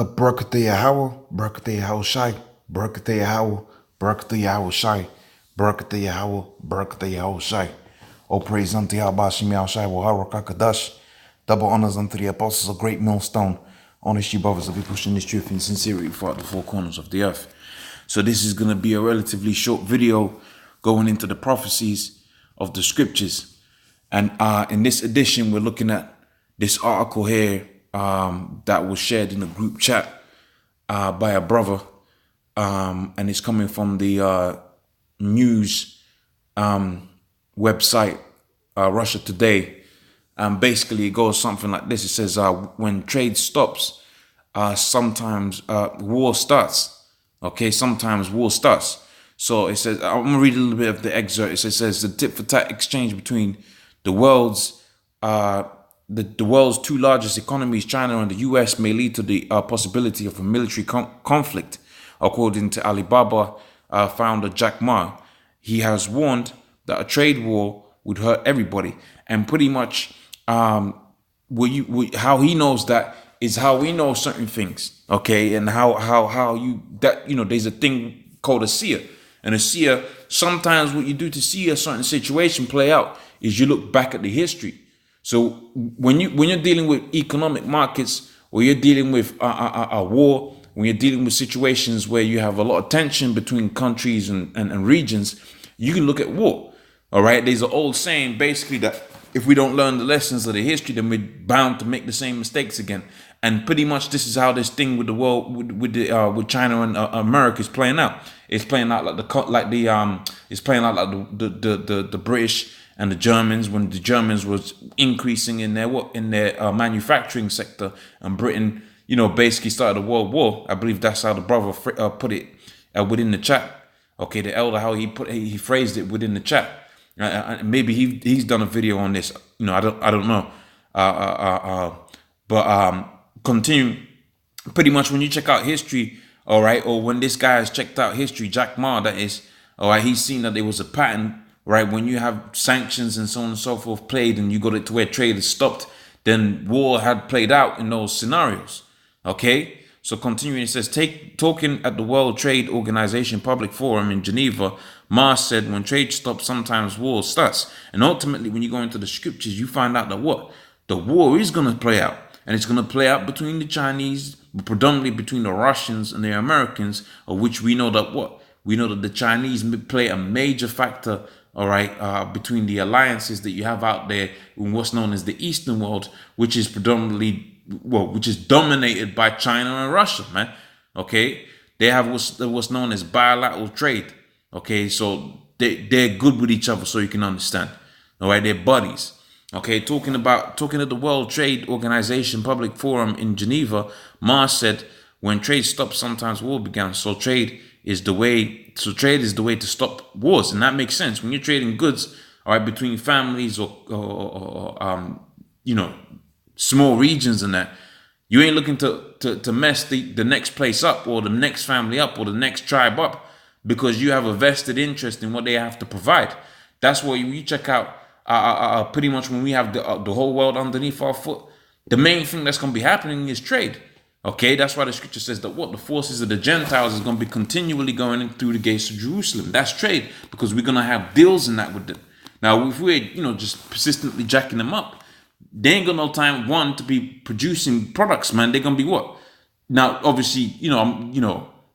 Barakatha Yahweh, Barakatha Yahweh Shai, Barakatha Yahweh, Barakatha Yahweh Shai, Barakatha Yahweh, Barakatha Yahweh Shai. All praise unto Yahweh Shim Yahweh Shai, Waharakakadash. Double honors unto the apostles of Great Millstone. Honest you brothers that be pushing this truth in sincerity throughout the four corners of the earth. So this is going to be a relatively short video going into the prophecies of the scriptures. And in this edition, we're looking at this article here that was shared in a group chat by a brother, and it's coming from the news website Russia Today. Basically, it goes something like this. It says, when trade stops, sometimes war starts. Okay, sometimes war starts. So it says, I'm going to read a little bit of the excerpt. It says, the tit-for-tat exchange between the world's two largest economies, China and the US, may lead to the possibility of a military conflict, according to Alibaba founder Jack Ma. He has warned that a trade war would hurt everybody, and pretty much how he knows that is how we know certain things, okay, and there's a thing called a seer, and a seer, sometimes what you do to see a certain situation play out is you look back at the history. So when you're dealing with economic markets, or you're dealing with a war, when you're dealing with situations where you have a lot of tension between countries and regions, you can look at war. All right, there's an old saying basically that if we don't learn the lessons of the history, then we're bound to make the same mistakes again. And pretty much this is how this thing with the world, with China and America is playing out. It's playing out like the British and the Germans, when the Germans was increasing in their manufacturing sector, and Britain, basically started a world war. I believe that's how the brother put it within the chat. Okay, the elder, how he phrased it within the chat. Maybe he's done a video on this. I don't know. But continue. Pretty much when you check out history, all right, or when this guy has checked out history, Jack Ma, that is, all right, he's seen that there was a pattern, right? When you have sanctions and so on and so forth played, and you got it to where trade is stopped, then war had played out in those scenarios. Okay. So continuing, it says, talking at the World Trade Organization Public Forum in Geneva, Ma said, when trade stops, sometimes war starts. And ultimately, when you go into the scriptures, you find out that the war is going to play out. And it's going to play out between the Chinese, predominantly between the Russians and the Americans, of which we know that we know that the Chinese play a major factor, all right, between the alliances that you have out there in what's known as the Eastern world, which is which is dominated by China and Russia, man. Okay, they have what's known as bilateral trade. Okay, so they're good with each other, so you can understand. All right, they're buddies. Okay, talking at the World Trade Organization Public Forum in Geneva, Ma said, when trade stops, sometimes war begins. So trade is the way to stop wars, and that makes sense. When you're trading goods, all right, between families or small regions and that, you ain't looking to mess the next place up, or the next family up, or the next tribe up, because you have a vested interest in what they have to provide. That's why you check out pretty much when we have the whole world underneath our foot, the main thing that's going to be happening is trade. Okay, that's why the scripture says that the forces of the Gentiles is going to be continually going in through the gates of Jerusalem. That's trade, because we're going to have deals in that with them. Now, if we're just persistently jacking them up, they ain't got no time to be producing products, man. They're gonna be what? Now, obviously,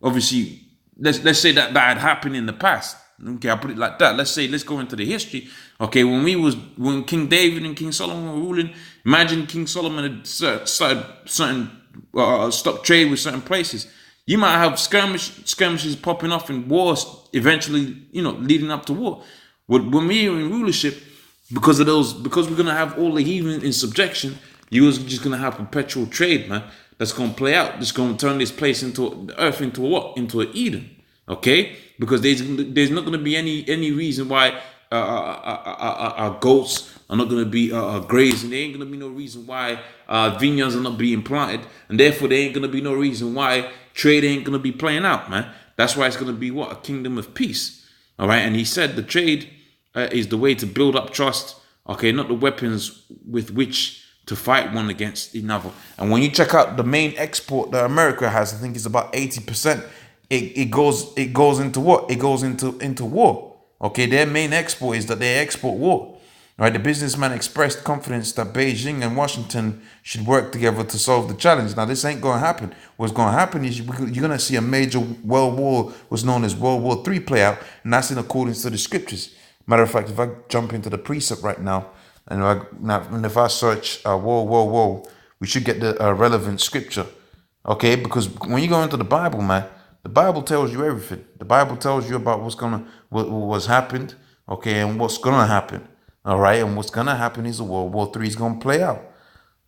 obviously, let's say that had happened in the past. Okay, I'll put it like that. Let's go into the history. Okay, when King David and King Solomon were ruling, imagine King Solomon had started stop trade with certain places. You might have skirmishes popping off in wars, eventually, leading up to war. When we were in rulership, because we're gonna have all the heathen in subjection, you're just gonna have perpetual trade, man. That's gonna play out. That's gonna turn this place into the earth into what? Into an Eden. Okay, because there's not gonna be any reason why our goats are not gonna be grazing. There ain't gonna be no reason why vineyards are not being planted, and therefore there ain't gonna be no reason why trade ain't gonna be playing out, man. That's why it's gonna be a kingdom of peace. All right, and he said the trade is the way to build up trust. Okay, not the weapons with which to fight one against another. And when you check out the main export that America has, I think it's about 80%. It goes into what? It goes into war. Okay, their main export is that they export war. Right, the businessman expressed confidence that Beijing and Washington should work together to solve the challenge. Now, this ain't going to happen. What's going to happen is you're going to see a major world war, what's known as World War III, play out, and that's in accordance to the scriptures. Matter of fact, if I jump into the precept right now, and if I search whoa, we should get the relevant scripture. Okay, because when you go into the Bible, man, the Bible tells you everything. The Bible tells you about what's happened, okay, and what's gonna happen. All right, and what's gonna happen is a World War III is gonna play out.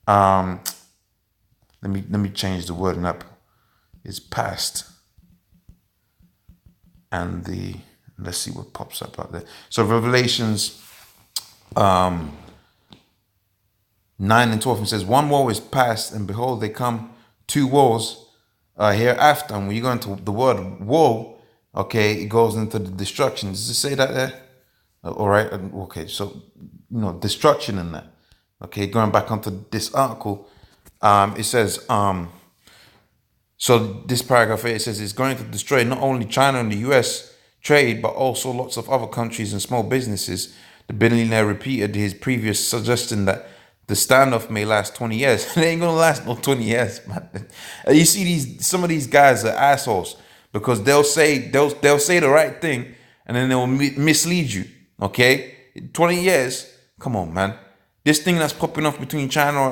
Let me change the wording up. It's past, and let's see what pops up out there. So Revelations 9 and 12, it says, one war is past, and behold, they come 2 wars hereafter. And when you go into the word war, okay, it goes into the destruction. Does it say that there? All right. Okay. So, destruction in that. Okay. Going back onto this article, it says, so this paragraph here, it says it's going to destroy not only China and the US trade, but also lots of other countries and small businesses. The billionaire repeated his previous suggestion that the standoff may last 20 years. It ain't gonna last no 20 years, man. You see some of these guys are assholes because they'll say the right thing and then they'll mislead you. Okay, 20 years. Come on, man. This thing that's popping off between China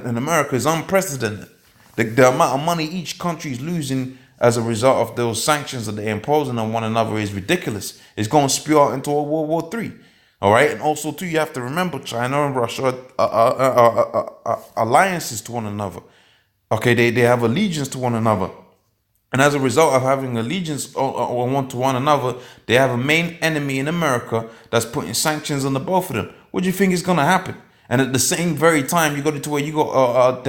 and America is unprecedented. The amount of money each country is losing as a result of those sanctions that they're imposing on one another is ridiculous. It's going to spew out into a World War III. All right, and also too, you have to remember China and Russia are alliances to one another. Okay, they have allegiance to one another. And as a result of having allegiance one to one another, they have a main enemy in America that's putting sanctions on the both of them. What do you think is going to happen? And at the same very time, you got it to where you got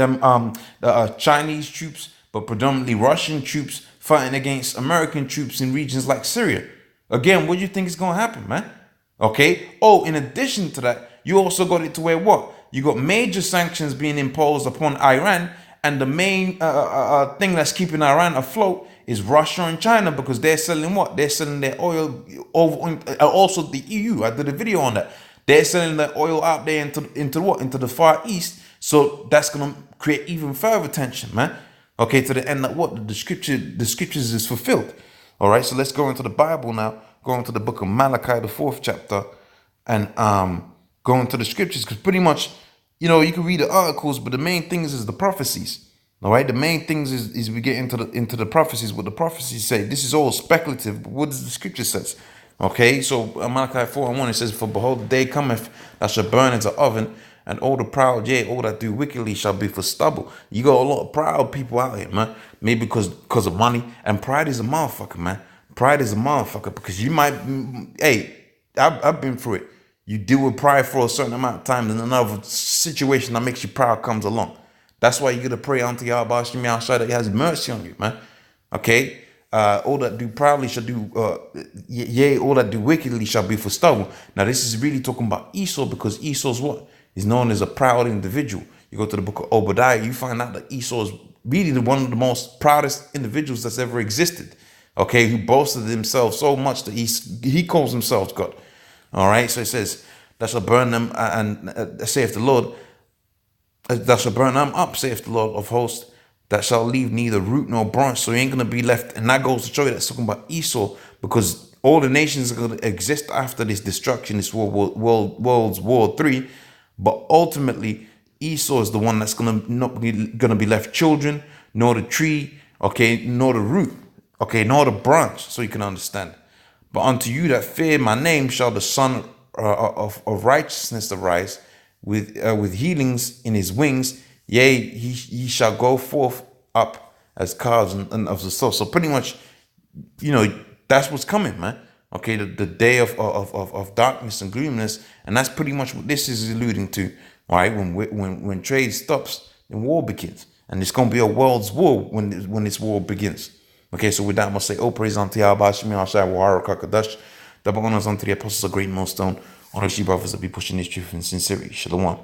Chinese troops, but predominantly Russian troops fighting against American troops in regions like Syria. Again, what do you think is going to happen, man? Okay. Oh, in addition to that, you also got it to where what? You got major sanctions being imposed upon Iran. And the main thing that's keeping Iran afloat is Russia and China, because they're selling what? They're selling their oil over. Also the EU. I did a video on that. They're selling their oil out there into what? Into the Far East. So that's gonna create even further tension, man. Okay, to the end that what? The scriptures is fulfilled. All right. So let's go into the Bible now. Go into the book of Malachi, the 4th chapter, and go into the scriptures, because pretty much, you can read the articles, but the main things is the prophecies. All right, the main things is we get into the prophecies. What the prophecies say. This is all speculative, but what does the scripture says? Okay, so Malachi 4 and 1, it says, "For behold, the day cometh that shall burn into oven, and all the proud, yea, all that do wickedly shall be for stubble." You got a lot of proud people out here, man. Maybe because of money, and pride is a motherfucker, man. Pride is a motherfucker, because you might, hey, I've been through it. You deal with pride for a certain amount of time, then another situation that makes you proud comes along. That's why you gotta pray unto Yahweh that He has mercy on you, man. Okay? All that do proudly shall do, yea, all that do wickedly shall be for stubble. Now, this is really talking about Esau, because Esau's what? He's known as a proud individual. You go to the book of Obadiah, you find out that Esau is really one of the most proudest individuals that's ever existed. Okay? Who boasted himself so much that he calls himself God. All right, so it says, "That shall burn them," and saith the Lord, "that shall burn them up," saith the Lord of hosts, "that shall leave neither root nor branch." So you ain't gonna be left, and that goes to show you that's talking about Esau, because all the nations are gonna exist after this destruction, this World War III, but ultimately Esau is the one that's not gonna be left children, nor the tree, okay, nor the root, okay, nor the branch, so you can understand. "But unto you that fear my name shall the Son of righteousness arise, with healings in his wings. Yea, he shall go forth up as calves and of the soul." So pretty much, that's what's coming, man. Okay, the day of darkness and gloominess, and that's pretty much what this is alluding to. All right, when trade stops, then war begins, and it's gonna be a world's war when this war begins. Okay, so with that, I must say, all praise unto Yahweh, double honors unto the apostles of GreatMillStone, honor you brothers that be pushing this truth in sincerity. Shalom.